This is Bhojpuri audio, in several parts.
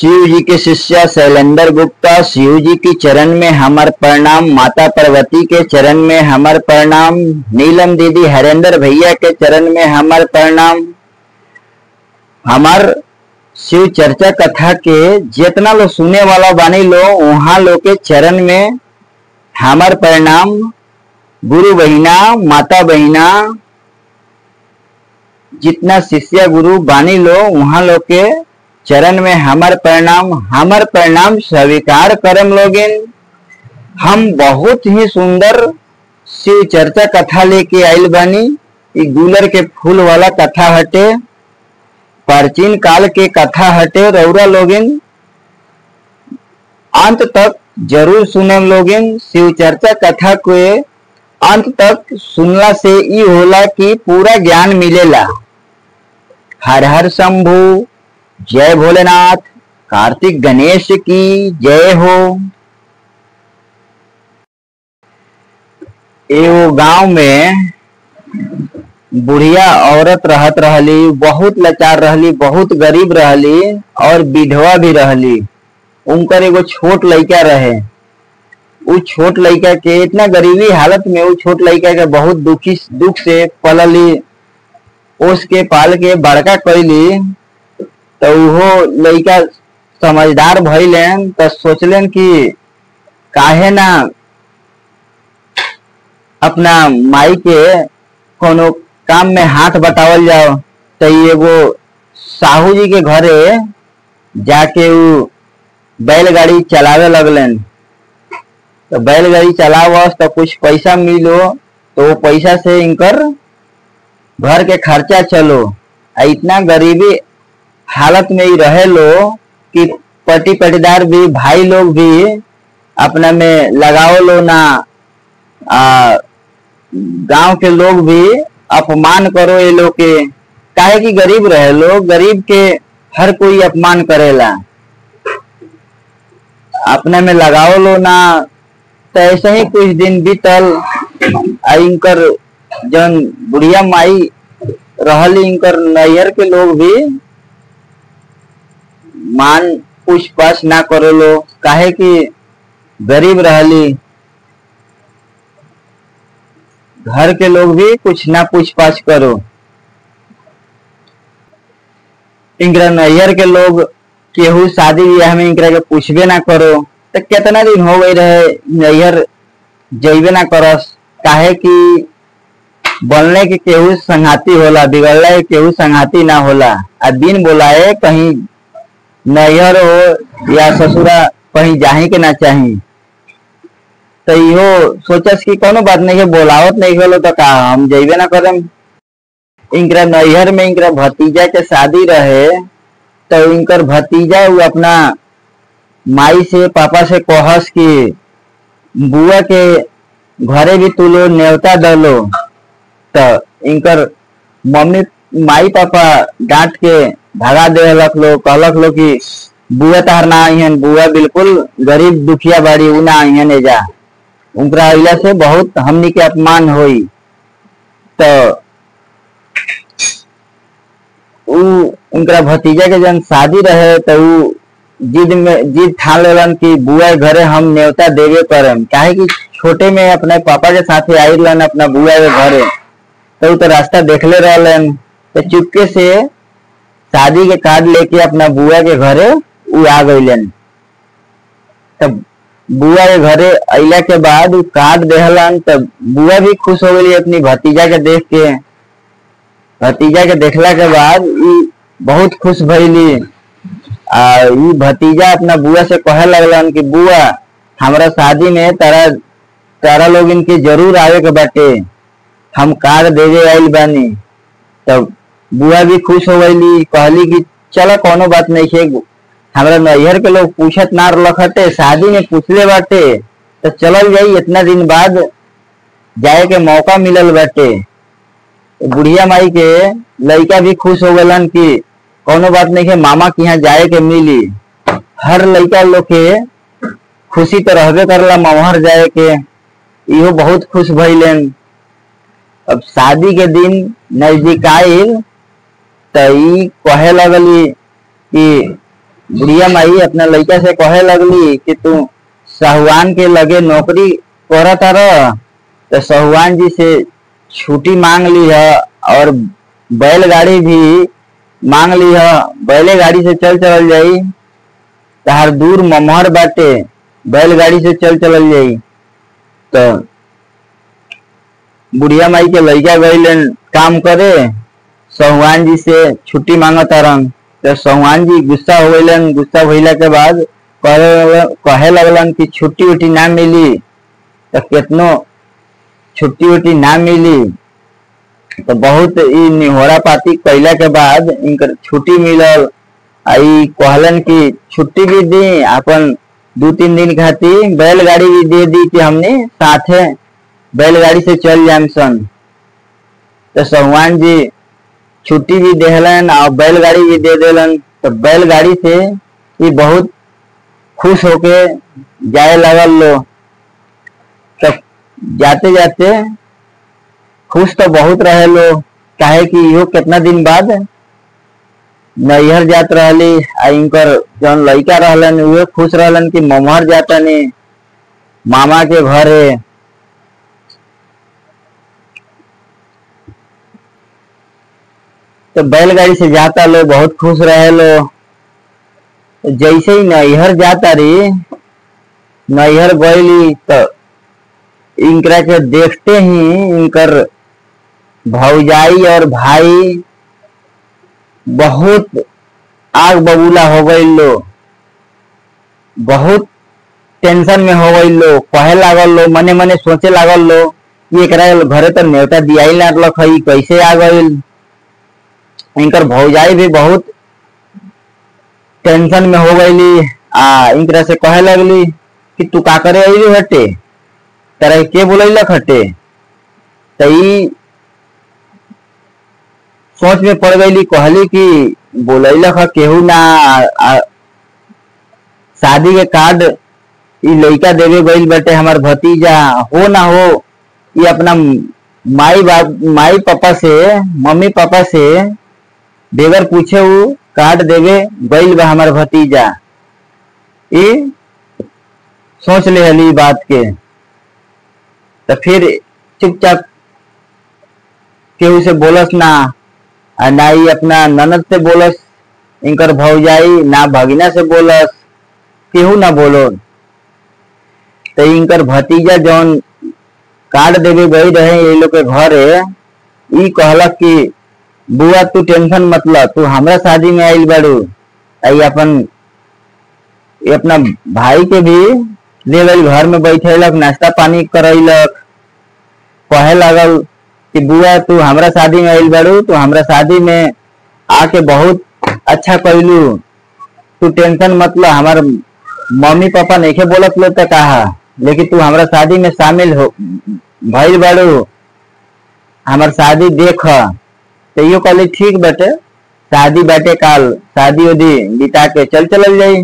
शिव जी के शिष्य शैलेंद्र गुप्ता, शिव जी की चरण में हमार प्रणाम। माता पार्वती के चरण में हमार प्रणाम। नीलम दीदी हरेंद्र भैया के चरण में हमार प्रणाम। हमार शिव चर्चा कथा के जितना लोग सुने वाला बानी लो वहां लोग के चरण में हमार प्रणाम। गुरु बहिना, माता बहिना, जितना शिष्य गुरु बानी लो वहां लोग के चरण में हमार प्रणाम। हमार प्रणाम स्वीकार करम लोगिन। हम बहुत ही सुंदर शिव चर्चा कथा लेके आइल बानी। गुलर के फूल वाला कथा हटे, प्राचीन काल के कथा हटे। रौरा लोगिन अंत तक जरूर सुनम लोगिन। शिव चर्चा कथा को अंत तक सुनला से ई होला कि पूरा ज्ञान मिलेला। हर हर शंभु, जय भोलेनाथ, कार्तिक गणेश की जय हो। एगो गांव में बुढ़िया औरत रहत रहली, बहुत लाचार रहली, बहुत गरीब रहली और विधवा भी रहली। उनकर एगो छोट लड़का रहे। उ छोट लड़का के इतना गरीबी हालत में उ छोट लड़का के बहुत दुख से पलली, उसके पाल के बड़का कैली। तो वो लड़का समझदार भइलेन तो सोचलेन कि काहे ना अपना माई के कोनो काम में हाथ बटावल जाओ। तो एगो साहू जी के घरे जाके उ बैलगाड़ी चलावे लगलन। तो बैलगाड़ी चलावस तो कुछ पैसा मिलो, तो वो पैसा से इनकर घर के खर्चा चलो। इतना गरीबी हालत में ही रहे लो कि पति पटीदार भी, भाई लोग भी अपना में लगाओ लो ना। गांव के लोग भी अपमान करो ये लोग के, काहे कि गरीब रहे लोग। गरीब के हर कोई अपमान करेला, अपने में लगाओ लो ना। तो ऐसे ही कुछ दिन बीतल। इनकर जन बुढ़िया माई रहली, इनकर नैहर के लोग भी मान पूछ पाछ ना करो लो, काहे कि गरीब रहली। घर के लोग भी कुछ ना पूछ पाछ करो। इनकरा नैहर के लोग केहू शादी ब्याह में इनकरा के पूछबे ना करो। तो कितना दिन हो गई रहे नैहर जइबे ना करस, काहे कि बोलने के केहू संगाती होला, बिगड़ला के केहू संगाती ना होला। आ दिन बोलाए कहीं नैहर हो या ससुरा कहीं जाही के ना चाही। तो इहो सोचस कि कोनो बात नहीं है, बोलावत नहीं होलो तो का हम जइबे ना करम। इनकरा नैहर में इनकरा भतीजा के शादी रहे। तो इनकर भतीजा वो अपना माई से पापा से कहस कि बुआ के घरे भी तू लो न्योता डलो। तो इनकर मम्मी माई पापा डांट के भगा देलक लो, कहलक लो कि बुआ तार ना आइहन, बुआ बिल्कुल गरीब दुखिया बाड़ी, उ ना आइहन एजा। उनकरा अइला से बहुत हमनी के अपमान होई। तो उनकरा भतीजा के जन शादी रहे तो जिद ठान लेलन कि बुआ घरे हम न्योता देवे करम, काहे कि छोटे में अपने पापा के साथे आइलन अपना बुआ के घरे। तो रास्ता देखले रहलन। तो चुपके से शादी के कार्ड लेके अपना बुआ के घरे उ आ गइलन। तब बुआ के घरे अइला के बाद उ कार्ड देहलन। तब बुआ भी खुश हो गई अपनी भतीजा के देख के। भतीजा के देखला के बाद बहुत खुश भइली। ई भतीजा अपना बुआ से कहे लगलन कि बुआ हमरा शादी में तारा लोग इनके जरूर आवे के बाटे, हम कार्ड देवे आइल बानी। तब बुआ भी खुश हो गई, कहली कि चलो कोनो बात नहीं है, हमरा नैहर के लोग पूछत ना रखते, शादी में पूछले बाटे तो चलल जाई, इतना दिन बाद जाए के मौका मिलल बाटे। बुढ़िया माई के लड़का भी खुश हो गलन कि कोनो बात नहीं है, मामा के यहाँ जाए के मिली। हर लड़का लोग के खुशी तो रहबे करला मौहर जाए के। इहो बहुत खुश भइलेन। अब शादी के दिन नजदीक आइल तो कहे लगली कि बुढ़िया माई अपना लड़का से कहे लगली कि तू साहूआन के लगे नौकरी करता रह। तो साहूआन जी से छुट्टी मांग ली है और बैलगाड़ी भी मांग ली है। बैलगाड़ी से चल जाई, तहार दूर ममहर बाटे, बैलगाड़ी से चल जाई। तो बुढ़िया माई के लड़का गईलन काम करे, साहूआन जी से छुट्टी मांगता रंग। तो साहूआन जी गुस्सा हो गईलन। गुस्सा भइला के बाद कहे लगलन कि छुट्टी उट्टी ना मिली। तो कितनो छुट्टी उट्टी ना मिली तो बहुत ई निहोरा पाती कैला के बाद इनकर छुट्टी मिलल। आई कहलन कि छुट्टी भी दी, अपन 2-3 दिन खातिर बैलगाड़ी भी दे दी कि हमने साथे बैलगाड़ी से चल जाम सन। तो साहूआन जी छुट्टी भी देहलन और बैलगाड़ी भी दे देलन। तो बैलगाड़ी से ये बहुत खुश होके जाए लगल लो। तो जाते जाते खुश तो बहुत रहे लो, काहे कि इहो कितना दिन बाद नैहर जात रहली। आ इनकर जौन लड़का रहलन उहे खुश रहलन कि ममहर जातनी मामा के घरे। तो बैलगाड़ी से जाता लो, बहुत खुश रहे लो। तो जैसे ही नैहर जाता रही, नैहर गईली तो इनकरा के देखते ही इनकर भौजाई और भाई बहुत आग बबूला हो गई लो, बहुत टेंशन में हो गई लो। कहे लागल लो, मने मने सोचे लागल लो कि एकरा घरे तो न्योता दिया ही ना रख, कैसे आ गई। इनकर भौजाई भी बहुत टेंशन में हो गईली। इनकरा से कहे लगली कि तू का करे अइली हटे, तेरा के बोलैलक हटे। तो ई सोच में पड़ गईली, कहली कि बोलैलक ह केहू ना, शादी के कार्ड ई लड़का देवे गईल बटे हमार भतीजा। हो ना हो ये अपना माई पापा से, मम्मी पापा से बेगर पूछे वो कार्ड देवे गईल बा हमार भतीजा। ये सोच ले हली बात के। तो फिर चुपचाप केहू से बोलस ना, ना ही अपना ननद से बोलस इनकर भौजाई, ना भगिना से बोलस, केहू ना बोलो। तो इनकर भतीजा जौन कार्ड देवे गई रहे ये लोग के घरे, ई कहलक कि बुआ तू टेंशन मत ल, तू हमरा शादी में आइल बाड़ू। अपना भाई के भी ले गई, घर में बैठेलक, नाश्ता पानी करैलक। कहे लगल कि बुआ तू हमरा शादी में आइल बाड़ू, तू हमरा शादी में आके बहुत अच्छा कैलू, तू टेंशन मत ल। हमार मम्मी पापा नहीं बोलत लो तो कहा, लेकिन तू हमरा शादी में शामिल हो भइल बाड़ू, हमार शादी देख। तो यो कहली ठीक बटे, शादी बाटे काल, शादी उदी बिता के चल जाई।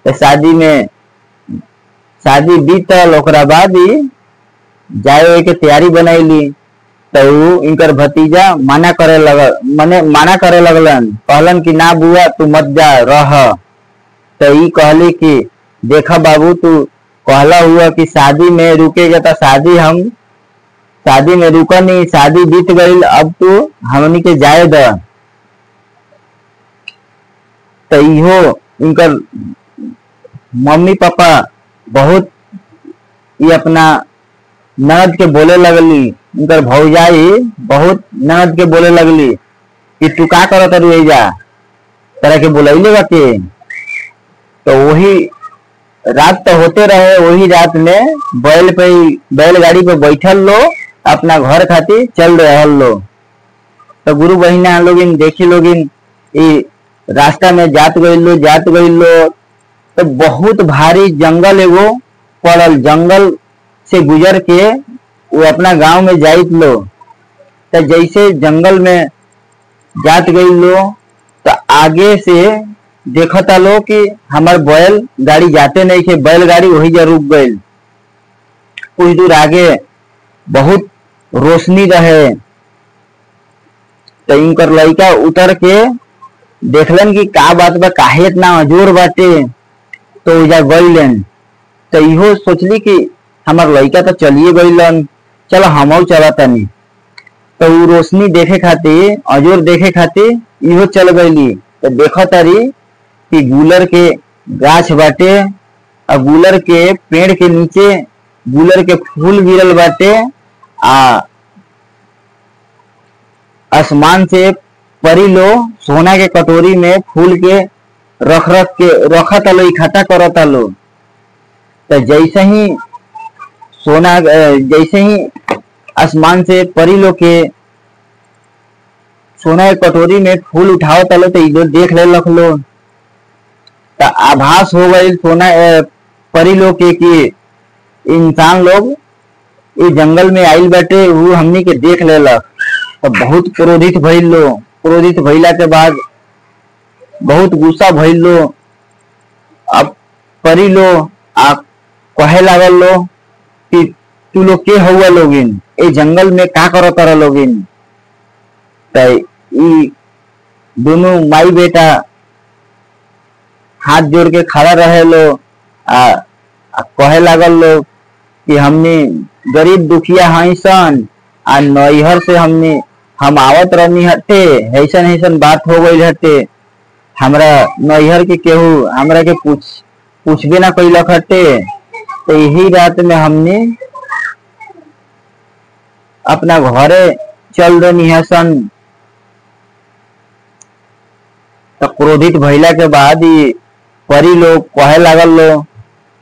तो शादी बीतल, ओकरा बाद ही जाए के तैयारी बनैली। तो इनकर भतीजा मना करे लगलन, कहलन कि ना बुआ तू मत जा रह। तो ई कहली कि देखा बाबू तू कहला हुआ कि शादी में रुकेगा, तो शादी में रुका नहीं, शादी बीत गई, अब तू हमनी के जाए द। तो इहो इनकर मम्मी पापा बहुत ये अपना ननद के बोले लगली, इनकर भौजाई बहुत ननद के बोले लगली कि तू का करत रुई जा, तरह के बोलैले बाके। तो वही रात तो होते रहे, वही रात में बैलगाड़ी पे बैठल लो, अपना घर खातिर चल रहे लो। तो गुरु बहिना लोगिन देखी लोगिन रास्ता में जात गई लो। तो बहुत भारी जंगल एगो पड़ल, जंगल से गुजर के वो अपना गांव में जाइत लो। तो जैसे जंगल में जात गई लो, तो आगे से देखता लो कि हमार बैल गाड़ी जाते नहीं थे, बैलगाड़ी वही जा रुक गई। कुछ दूर आगे बहुत रोशनी रहे। तो इनकर लड़का उतर के देखलन कि का बात बा, काहे इतना अजोर बाटे, तो उजा गईलन। तो इहो सोचली कि हमार लड़का तो चलिए गईलन, चलो हम चला तनी। तो उ रोशनी देखे खातिर, अजोर देखे खातिर इहो चल गईली। तो देखो तारी कि गुलर के गाछ बाटे, और गुलर के पेड़ के नीचे गुलर के फूल गिरल बाटे, आ आसमान से परी लो सोना के कटोरी में फूल के रख रख के रखत लो, इकट्ठा करत लो। तो जैसे ही आसमान से परी लो के सोना के कटोरी में फूल उठावत लो, तो इधर देख ले लख लो। तो आभास हो गई सोना परी लो के कि इंसान लोग इस जंगल में आइल बाटे, वो हमनी के देख लेलक। तो बहुत क्रोधित भइल लो। क्रोधित भइला के बाद बहुत गुस्सा भइल लो। अब परी लो आ कहे लागल लो कि तू लोग के हुआ लोगिन, ए जंगल में का करो तारा लोगिन। तो ई दोनों माई बेटा हाथ जोड़ के खड़ा रहे लो, आ कहे लागल लो कि हमने गरीब दुखिया हई सन, आ नैहर से हम आवत रहनी हटे, ऐसन ऐसन बात हो गई हटे, हमरा नैहर के केहू हमरा के पूछबे ना कैलक हटे। तो यही रात में हमने अपना घरे चल देनी है सन। तो क्रोधित भइला के बाद ही परी लोग कहे लागल लो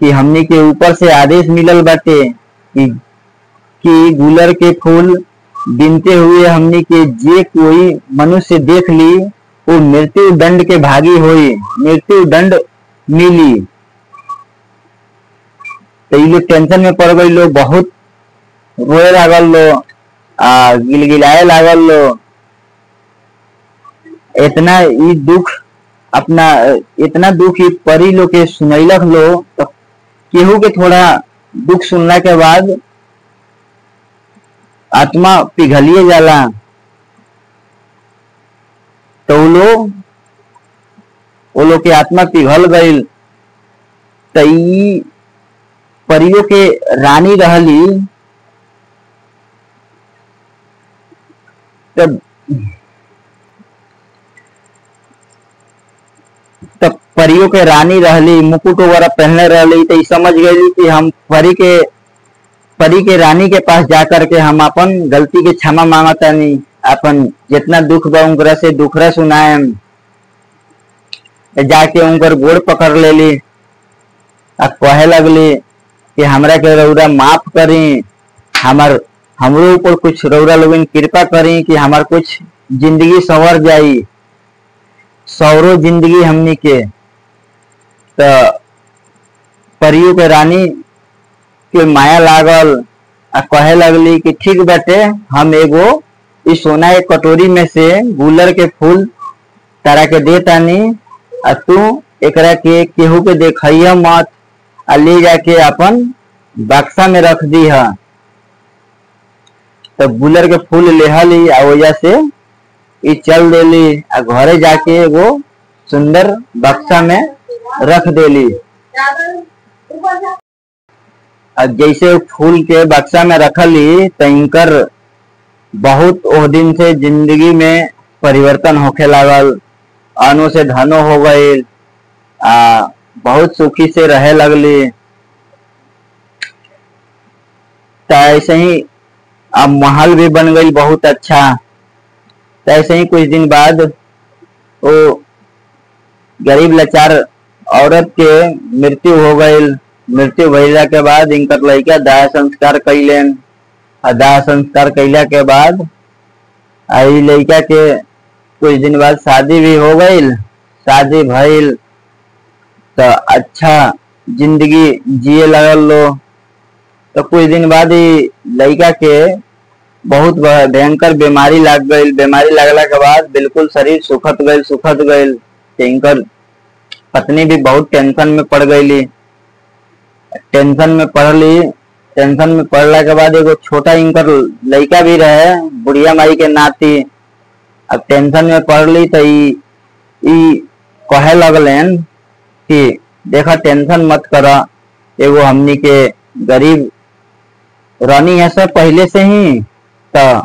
कि हमनी के ऊपर से आदेश मिलल बाटे कि गुलर के फूल गिनते हुए हमनी के जे कोई मनुष्य देख ली वो मृत्यु दंड के भागी होई, मृत्यु दंड मिली। तो ये लोग टेंशन में पड़ गई लो, बहुत रोए लागल लो, गिलगिलाए लागल लो। इतना ये दुख अपना इतना दुख ही परी लो के सुनैलक लो। तो केहू के थोड़ा दुख सुनला के बाद आत्मा पिघलिए जाला। तो वो लोग के आत्मा पिघल गई। तो परियों के रानी रहली। तब परियों के रानी रहली, मुकुट वगैरह पहनले रहली। तो समझ गई कि हम परी के रानी के पास जाकर के हम अपन गलती के क्षमा मांगतानी, अपन जितना दुख बा उनकरा से दुखरा सुनाएम। जाके उनकर गोड़ पकड़ लेली, कहे लगली कि हमरा के रौरा माफ करी, हमरो ऊपर कुछ रौरा लोगन कृपा करी कि हमार कुछ जिंदगी संवर जाई, सौरो जिंदगी हमनी के। तो परियों के रानी के माया लागल, कहे लगली कि ठीक बाटे, हम एगो इस सोना के कटोरी में से गुलर के फूल तारा के दे तानी, तू एकरा के केहू के देखइया मत, ले जाके अपन बक्सा में रख दी है। तो गुलर के फूल लेहली, वजह से ये चल देली, घरे जाके एगो सुंदर बक्सा में रख देली। जैसे फूल के बक्सा में रखली, तो इनकर बहुत ओह दिन से जिंदगी में परिवर्तन होखे लागल, अनु से धनो हो गई, बहुत सुखी से रहे लगली। तो ऐसे ही अब महल भी बन गई बहुत अच्छा। तो ऐसे ही कुछ दिन बाद वो गरीब लाचार औरत के मृत्यु हो गई। मृत्यु भइला के बाद इनकर लड़का दाह संस्कार कैलन, दाह संस्कार कैला के बाद लड़का के कुछ दिन बाद शादी भी हो गई। शादी भइल तो अच्छा जिंदगी जिए लगल लो। तो कुछ दिन बाद ही लड़का के बहुत भयंकर बीमारी लग गई। बीमारी लगला के बाद बिल्कुल शरीर सुखत गई। इनकर पत्नी भी बहुत टेंशन में पड़ गई। टेंशन में पड़ला के बाद एगो छोटा इनकर लड़का भी रहे, बुढ़िया माई के नाती। अब टेंशन में पड़ ली तो ई कहे लगलन कि देखा टेंशन मत करा, एगो हमनी के गरीब रानी है सब पहले से ही, तो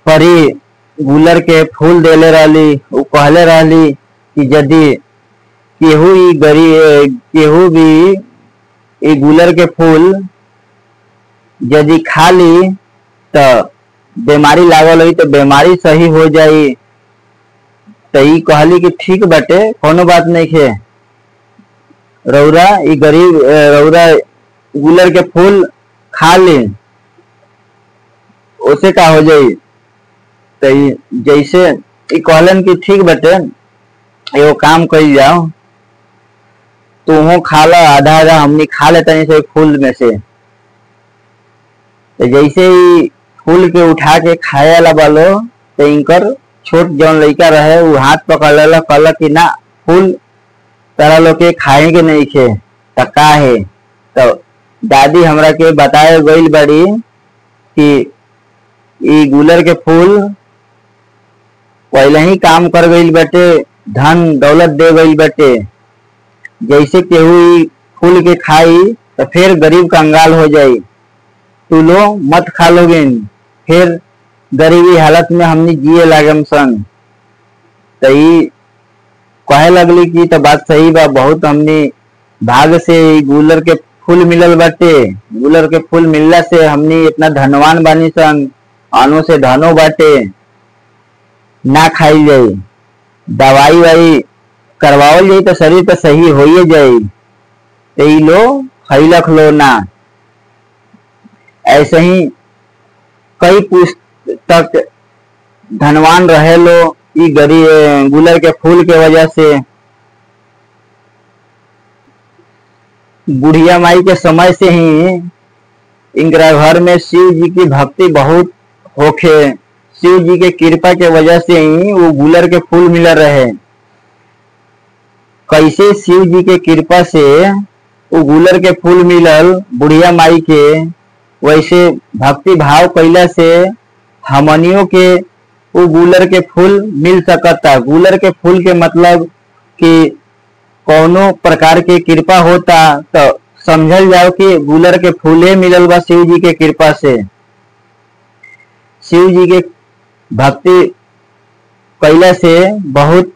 परी गुलर के फूल देले रहली। वो कहले रहली कि यदि केहू भी ई गुलर के फूल यदि खा ली तो बीमारी लागल हुई तो बीमारी सही हो जाई। तो ई कहली कि ठीक बाटे, कोनो बात नहीं खे, रौरा गुलर के फूल खा ली, उसे का हो जाई। तो जैसे ई कहलन कि ठीक बाटे, एगो काम कइल जाओ, तुहो खा ला आधा आधा, हमनी खा लेता से फूल में से। तो जैसे ही फूल के उठा के खाए ला बालो, तो इनकर छोट जौन लड़का रहे वो हाथ पकड़ लेला, कहला कि ना फूल तारा लोग के खाए के नहीं खे, तो का है। तो दादी हमरा के बताए गई बड़ी कि ई गुलर के फूल पहले ही काम कर गई बटे, धन दौलत दे गई बटे। जैसे केहू ई फूल के खाई तो फिर गरीब कंगाल हो जाई, तू लो मत खा लोगे, फिर गरीबी हालत में हमनी जिए लागम सन। तो ई कहे लगली कि तो बात सही बा, बहुत हमनी भाग से गुलर के फूल मिलल बाटे, गुलर के फूल मिलला से हमनी इतना धनवान बानी सन, अनो से धनो बाटे, ना खाई जाई, दवाई वाई करवाओ जाई तो शरीर तो सही हो जाई। तो ई लो खैलक लो ना। ऐसे ही कई पुस्तक धनवान रहे लो ई गरीब गुलर के फूल के वजह से। बुढ़िया माई के समय से ही इनकरा घर में शिव जी की भक्ति बहुत होखे, शिव जी के कृपा के वजह से ही वो गुलर के फूल मिल रहे। कैसे शिव जी के कृपा से वो गुलर के फूल मिलल बुढ़िया माई के, वैसे भक्ति भाव कैला से हमनियों के वो गुलर के फूल मिल सकता। गुलर के फूल के मतलब कि कोनो प्रकार के कृपा होता तो समझल जाओ कि गुलर के फूले मिलल बा शिव जी के कृपा से। शिव जी के भक्ति कैला से बहुत